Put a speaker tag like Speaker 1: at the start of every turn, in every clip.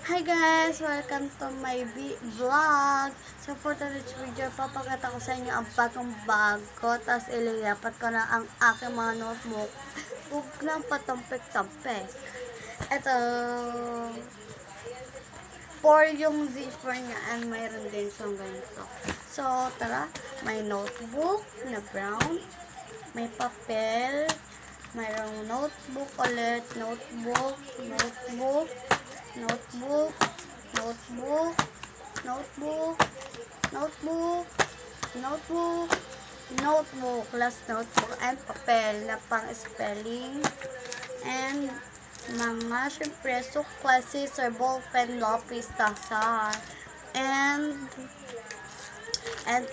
Speaker 1: Hi guys! Welcome to my vlog! So for today's video, papakita ko sa inyo ang bagong bago. Tapos ililapat ko na ang aking mga notebook. Huwag lang patumpik-tumpik. Ito, for yung zipper niya, and mayroon din siyang ganito. So, tara, may notebook na brown, may papel, mayroong notebook ulit, notebook, notebook, notebook, notebook, notebook, notebook, notebook, notebook, last notebook, and papel na pang spelling, and mga syempre sukla, scissor, ballpen, lapis, tasar, and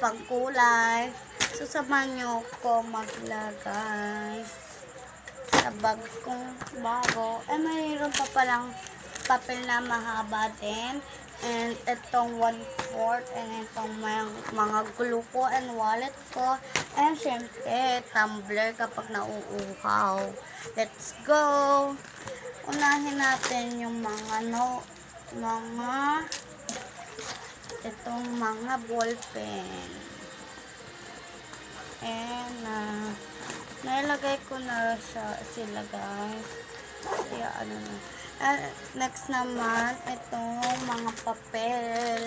Speaker 1: pangkulay. So, samahan nyo ko maglagay sa bag kong bago. Mayroon pa palang papel na mahaba din. And itong 1/4. And itong mga glue ko and wallet ko. And syempre, tumbler kapag nauuhaw. Let's go! Unahin natin yung itong mga ballpen. And nailagay ko na sila guys. Kaya next naman itong mga papel.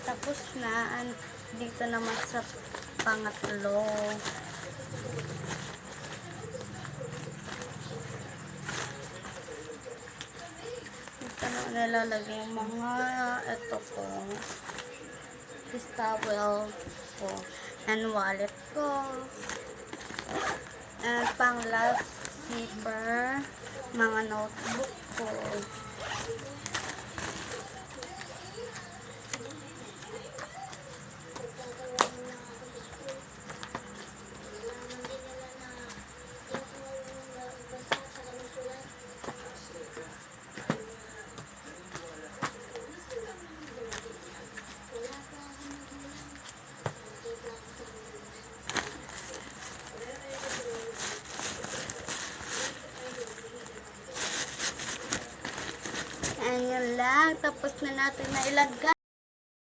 Speaker 1: Tapos na, dito naman sa pangatlo. Dito na nilalagay yung mga ito ko. This towel ko. And wallet ko. And pang last zipper, mga notebook ko. And yun lang, tapos na natin na ilagay.